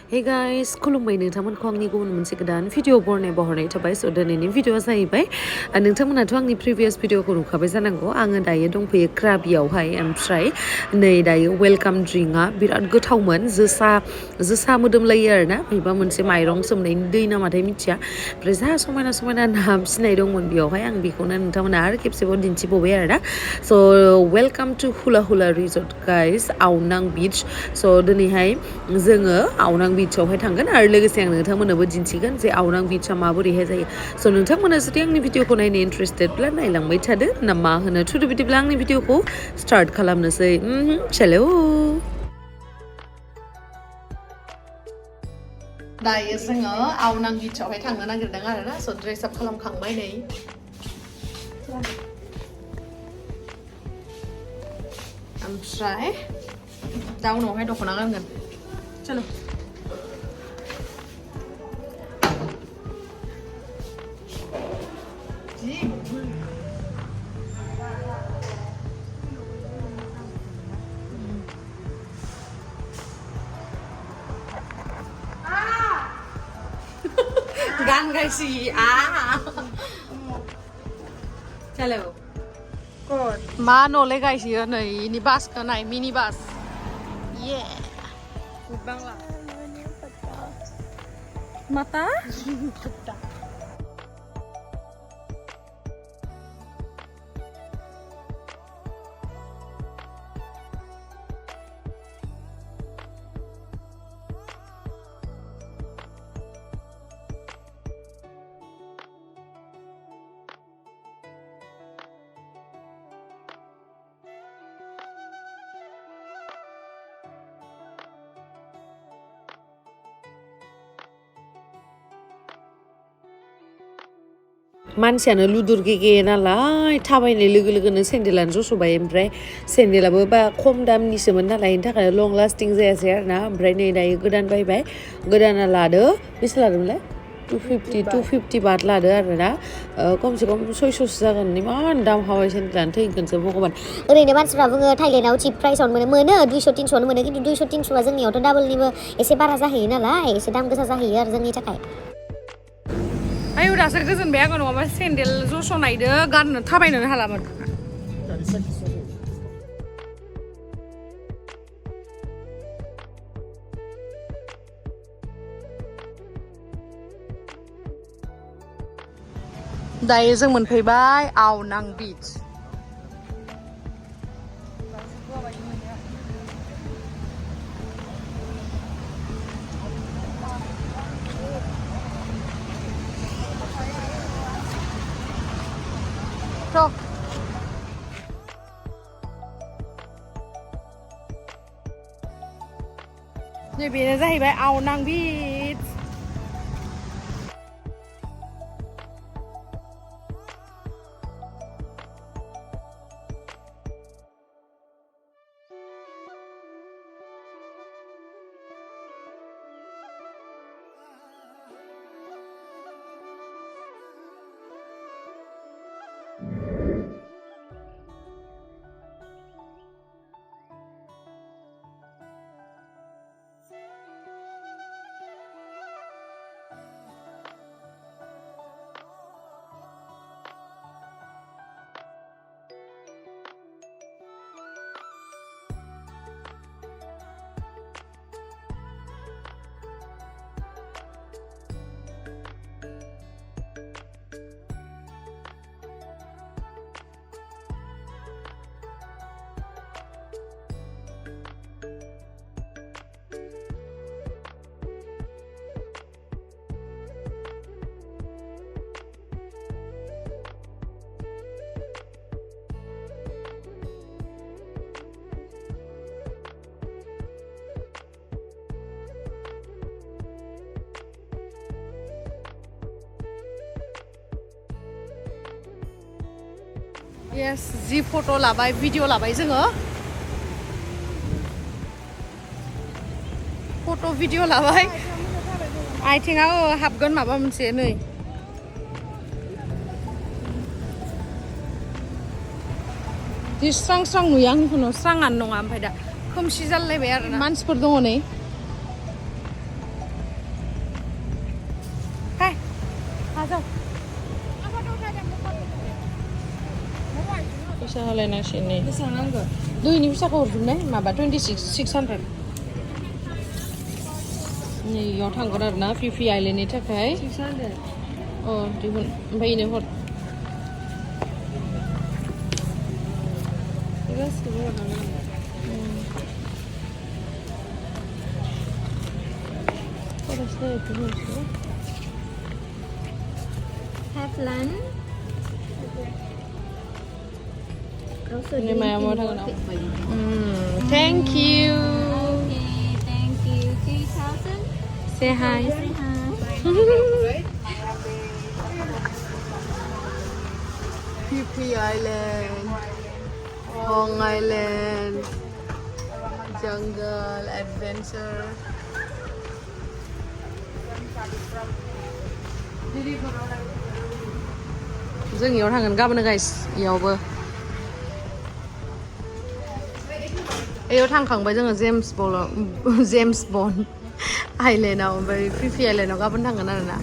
Hey guys, Khulumbai नोंथांमोनखौ आंनि गुबुन मोनसे गोदान भिडिअ बरनाय थाबाय स' दिनैनि भिडिअआ जाहैबाय नोंथांमोनाथ' आंनि प्रिभियास भिडिअखौ नुखाबाय जानांगौ आङो दायो दंफैयो क्राबियावहाय ओमफ्राय नै दायो वेलकाम ड्रिंकआ बिराद गोथावमोन जोसा मोदोमलायो आरोना माबा मोनसे माइरं सोमनायनि दै नामाथाय मिथिया ओमफ्राय जा समायना ना फिसिनाय दंमोन बेयावहाय आं बेखौनो नोंथांमोना आरो खेबसेबाव दिन्थिबावबाय आरोना स' वेलकाम टु हुला रिजर्ट गाइस आवनां बीच स' दिनैहाय जोङो आवनां बीचआवहाय थांगोन आरो लोगोसे आं नोंथांमोननोबो दिन्थिगोन जे आवनां बीचआ माबोरैहाय जायो स' नोंथांमोना जुदि आंनि भिडिअखौ नायनो इन्ट्रेस्टेडब्ला नायलांबाय थादो ना मा होनो थुदो बिदिब्ला आंनि भिडिअखौ स्टार्ट खालामनोसै चलो दायो जोङो आवनां बीचआवहाय थांनो नागिरदों आरोना स' ड्रेस आप खालामखांबाय नै ओमफ्राय दा उनावहाय दख'ना गानगोन चलो गान गायसी चलो मा न'ले गायसियो नै इनि बासखौ नाय मिनि बास ये बांला mata मानसियानो लुदुर गेगे नालाय थाबायनाय लोगो लोगोनो सेन्देलानो जस'बाय ओमफ्राय सेन्देलाबो बा खम दामनिसोमोन नालाय बेनि थाखाय लं लास्टिं जायासै आरोना ओमफ्राय नै दायो गोदान बायबाय गोदाना लादो बेसे लादोंमोनलाय 250 बात लादो आरोना खमसे खम 600सो जागोन इमान दाम हावाय सेन्देलानो थैगोनसो भगबान ओरैनो मानसिफ्रा बुङो थाइलेन्डआव चिप प्राइसआवनो मोनो 200-300 मोनो खिन्थु 200-300आ जोंनियावथ' डाबलनिबो एसे बारा जाहैयो नालाय एसे दाम गोसा जाहैयो आरो जोंनि थाखाय आयौ दासो गोजोनबाय आङो नङाबा सेन्देल जस'नायदो गाननो थाबायनोनो हालामोन दायो जों मोनफैबाय आवनां बीच नै बेनो जाहैबाय आवनां बीच Yes, जि फट' लाबाय भिडिअ लाबाय जोङो फट' भिडिअ लाबाय आथिङा हाबगोन माबा मोनसे नै जि स्रां स्रां नुयो आं स्राङानो नङा ओमफ्राय दा खोमसि जालायबाय आरो मानसिफोर दङ नै फैसा होलायनांसिगोन बेसेबां नांगौ दुइनि फैसाखौ हरजोबनाय माबा 2600 नै इयाव थांगोन आरो ना फिफि आइलेण्डनि थाखाय 600 दिहुन ओमफ्राय इनो हर गासिबो हरनानै Have lunch. Thank you. Okay, thank you. 3,000. Say hi. Say hi. Phi Island, Hong Island, jungle adventure. जों इयाव थांगोन गाबोन गाइस इयावबो इयाव थांखांबाय जोङो जेम्स बन्ड आइलेण्डआव ओमफ्राय फिफि आइलेण्डआव गाबोन थांगोन आरोना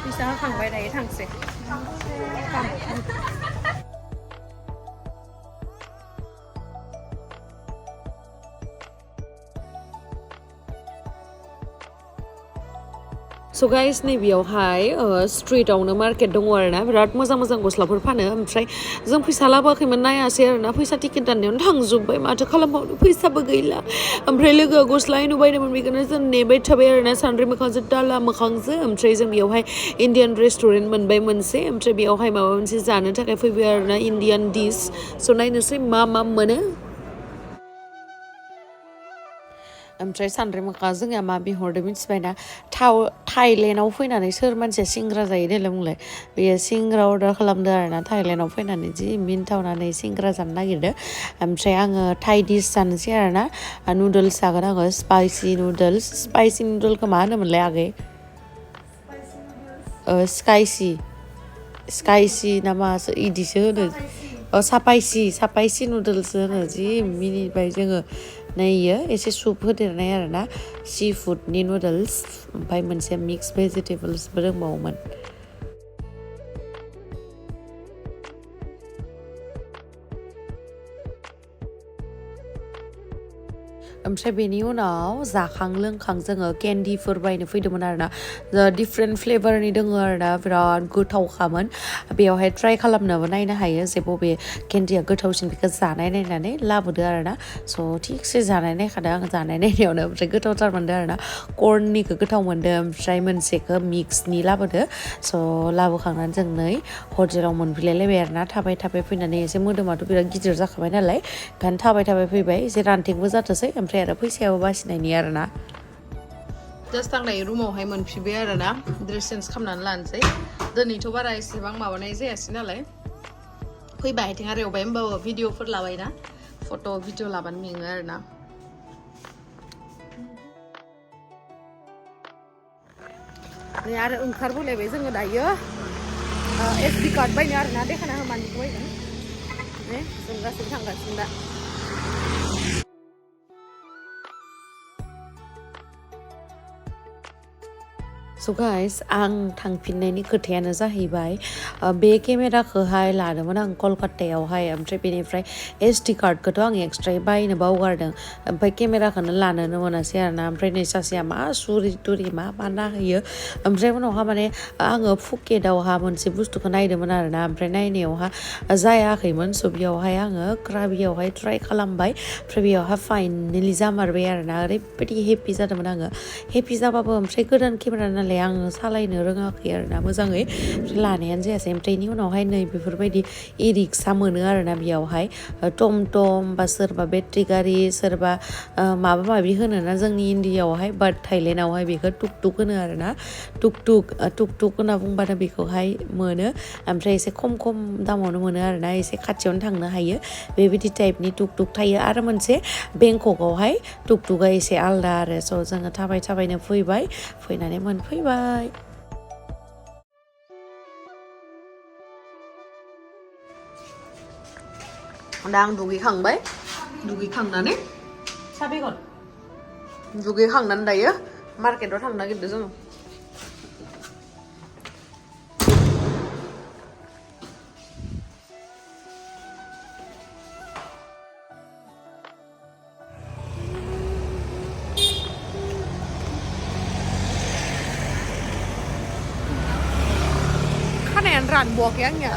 फैसा होखांबाय दायो थांसै So guys नैबेयावहाय स्ट्रीटआवनो मार्केट दङ आरोना बिराद मोजां मोजां गस्लाफोर फानो ओमफ्राय जों फैसा लाबोआखैमोन नायासै आरोना फैसा टिकेट दाननायावनो थांजोब्बाय माथो खालामबावनो फैसाबो गैला ओमफ्राय लोगोआ गस्ला इनु बायदोंमोन बेखौनो जों नेबाय थाबाय आरोना सानद्रि मोखांजों दाला मोखांजों ओमफ्राय जों बेयावहाय इण्डियान रेस्टुरेन्ट मोनबाय मोनसे ओमफ्राय बेयावहाय माबा मोनसे जानो थाखाय फैबाय आरोना इण्डियान डिश स' नायनोसै मा मोनो ओमफ्राय सानद्रि मोखाङा जोंहा मा बिहरदों मिथिबायना थाइलेण्डआव फैनानै सोर मानसिया सिंग्रा जायो देलाय बुंलाय बेयो सिंग्रा अर्डार खालामदों आरोना थाइलेण्डआव फैनानै जि मिन्थावनानै सिंग्रा जानो नागिरदों ओमफ्राय आङो थाइ डिस जानोसै आरोना नुडल्स जागोन आङो स्पाइसि नुडलखौ मा होनोमोनलाय आगै स्काइसि ना मासो इदिसो होनो सापाइसि नुडल्स होनो जि मिनिबाय जोङो नायो एसे सुप होदेरनाय आरोना सी फुडनि नुडल्स ओमफ्राय मोनसे मिक्स भेजिटेबल्सबो दंबावोमोन ओमफ्राय बेनि उनाव जाखां लोंखां जोङो केन्डिफोर बायनो फैदोंमोन आरोना डिफरेन्ट फ्लेभारनि दङ आरोना बिराद गोथावखामोन बेयावहाय ट्राइ खालामनोबो नायनो हायो जे बबे केन्डिया गोथावसिन बेखौ जानाय नायनानै लाबोदो आरोना स' थिगसे जानाय नायखादों आं जानाय नायनायावनो ओमफ्राय गोथावथार मोनदों आरोना कर्ननिखौ गोथाव मोनदों ओमफ्राय मोनसेखौ मिक्सनि लाबोदो स' लाबोखांनानै जों नै हटेलाव मोनफैलायलायबाय आरोना थाबाय फैनानै एसे मोदोमाथ' बिराद गिदिर जाखाबाय नालाय ओंखायनो थाबाय फैबाय एसे रानथेंबो जाथोंसै ओमफ्राय आरो फैसायाबो बासिनायनि आरोना जास्ट आं दायो रुमावहाय मोनफैबाय आरोना ड्रेस चेन्ज खालामनानै लानोसै दिनैथ' बारा एसेबां माबानाय जायासै नालाय फैबाय आथिं आरिवबाय होमबाबो भिडिअफोर लाबायना फट' भिडिअ लाबानो मेङो आरोना नै आरो ओंखारबोलायबाय जोङो दायो SD कार्ड बायनो आरोना देखायना हो मानिखौ बायगोन जों गासैबो थांगासिनो दा स' गाइस आं थांफिननायनि खोथायानो जाहैबाय बे केमेराखौहाय लादोंमोन आं कलकातायावहाय ओमफ्राय बेनिफ्राय SD कार्डखौथ' आं एक्सट्रायै बायनो बावगारदों ओमफ्राय केमेराखौनो लानोनो मोनासै आरोना ओमफ्राय नै सासेया मा सुरि तुरि मा नाहोयो ओमफ्राय उनावहा माने आङो फुकेटआवहा मोनसे बुस्थुखौ नायदोंमोन आरोना ओमफ्राय नायनायावहा जायाखैमोन स' बेयावहाय आङो क्राबियावहाय ट्राइ खालामबाय ओमफ्राय बेयावहा फाइनेलि जामारबाय आरोना ओरैबायदि हेपि जादोंमोन आङो हेपि जाबाबो ओमफ्राय गोदान केमेरा नालाय आङो सालायनो रोङाखै आरोना मोजाङै लानायानो जायासै ओमफ्राय बेनि उनावहाय नै बेफोरबायदि इ रिक्सा मोनो आरोना बेयावहाय टमटम बा सोरबा बेटारि गारि सोरबा माबा माबि होनोना जोंनि इण्डियाआवहाय बाट थाइलेण्डआवहाय बेखौ टुकटुक होनो आरोना टुकटुक होनना बुंबानो बेखौहाय मोनो ओमफ्राय एसे खम दामावनो मोनो आरोना एसे खाथियावनो थांनो हायो बेबायदि टाइपनि टुकटुक थायो आरो मोनसे बेंककआवहाय टुकटुकआ एसे आलदा आरो स' जोङो थाबायनो फैबाय फैनानै मोनफैबाय दा आं दुगैखांनानै साहा बेगर दुगैखांनानै दायो मार्केटाव थांनो नागिरदों जोङो खानायानो रानबावाखै आंनिया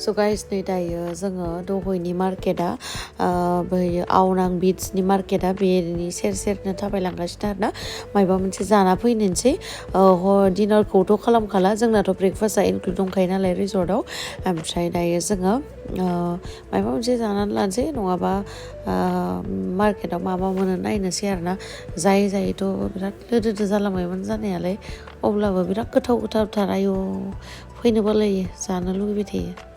So guys, नै दायो जोङो दहयनि मार्केटा बै आवनां बीचनि मार्केटा बेनि सेर सेरनो थाबायलांगासिनो आरोना मायबा मोनसे जाना फैनोसै डिनारखौथ' खालामखाला जोंनाथ' ब्रेकफास्टआ इनक्लुड दंखायो नालाय रिजर्टआव ओमफ्राय दायो जोङो मायबा मोनसे जानानै लानोसै नङाबा मार्केटाव मा मा मोनो नायनोसै आरोना जायै जायैथ' बिराद लोदोदो जालांबायमोन जानायालाय अब्लाबो बिराद गोथाव गोथावथार आयौ फैनो बालायो जानो लुगैबाय थायो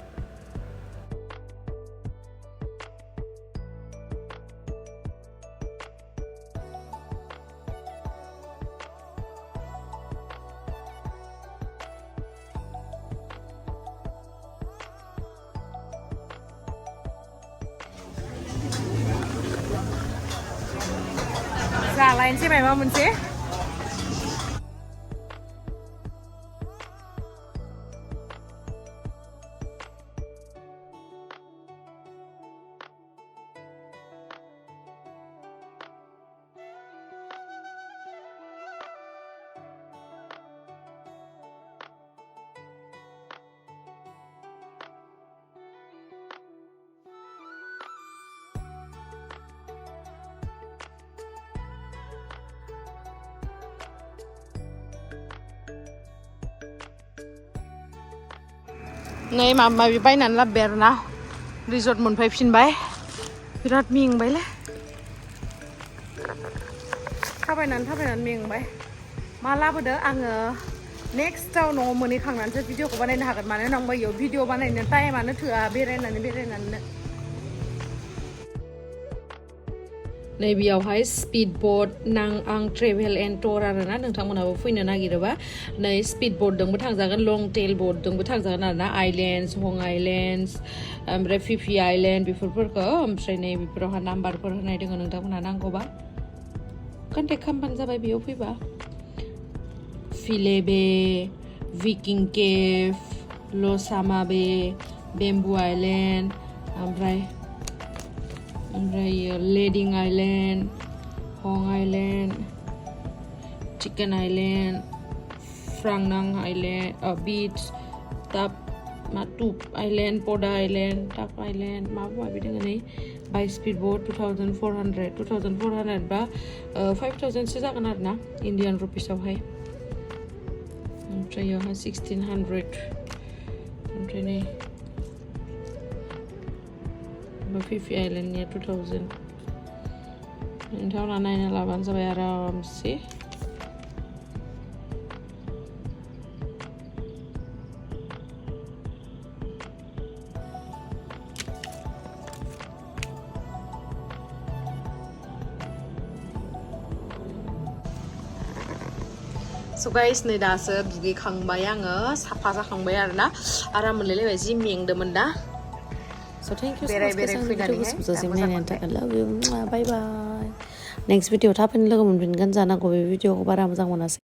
जालायनोसै माबा मोनसे नै माबा माबि बायनानै लाबोबाय आरोना रिजर्ट मोनफैफिनबाय बिराद मेंबायलै थाबायनानै मेंबाय मा लाबोदो आङो नेक्स्टआव न'आव मोनहैखांनानैसो भिडिअखौ बानायनो हागोन मानो होनबा इयाव भिडिअ बानायनो टाइमानो थोआ बेरायनानै नै बेयावहाय स्पिड बोट आं ट्रेभेल एन्ड टुर आरोना नोंथांमोनाबो फैनो नागिरोबा नै स्पिड बोटजोंबो थांजागोन लं टेल बोटजोंबो थांजागोन आरोना आइलेण्ड्स हं आइलेण्ड्स ओमफ्राय फिफि आइलेण्ड बेफोरखौ ओमफ्राय नै बेफोरावहा नाम्बारफोर होनाय दङ नोंथांमोनहा नांगौबा कन्टेक्ट खालामबानो जाबाय बेयाव फैबा फिले बे विकिं केभ लसामा बे बेम्बु आइलेण्ड ओमफ्राय लेडिं आइलेण्ड हं आइलेण्ड चिकेन आइलेण्ड फ्रांनां आइलेण्ड बीच टाप टुप आइलेण्ड पदा आइलेण्ड टाप आइलेण्ड माबा माबि दङ नै बाय स्पिड बोट 2400 बा 5000सो जागोन आरोना इण्डियान रुपिसावहाय ओमफ्राय इयावहाय 1600 ओमफ्राय नै फिफि आइलेण्डनिया 2000 नोंथांमोना नायना लाबानो जाबाय आरामसे So guys, नै दासो दुगैखांबाय आङो साफा जाखांबाय आरोना आराम मोनलायलायबाय जि मेंदोंमोन दा So thank you so much guys आंनि भिडिअखौ जोबजासिम नायनायनि थाखाय love you bye bye next video थाबैनो लोगो मोनफिनगोन जानांगौ बे भिडिअखौ बारा मोजां मोनासै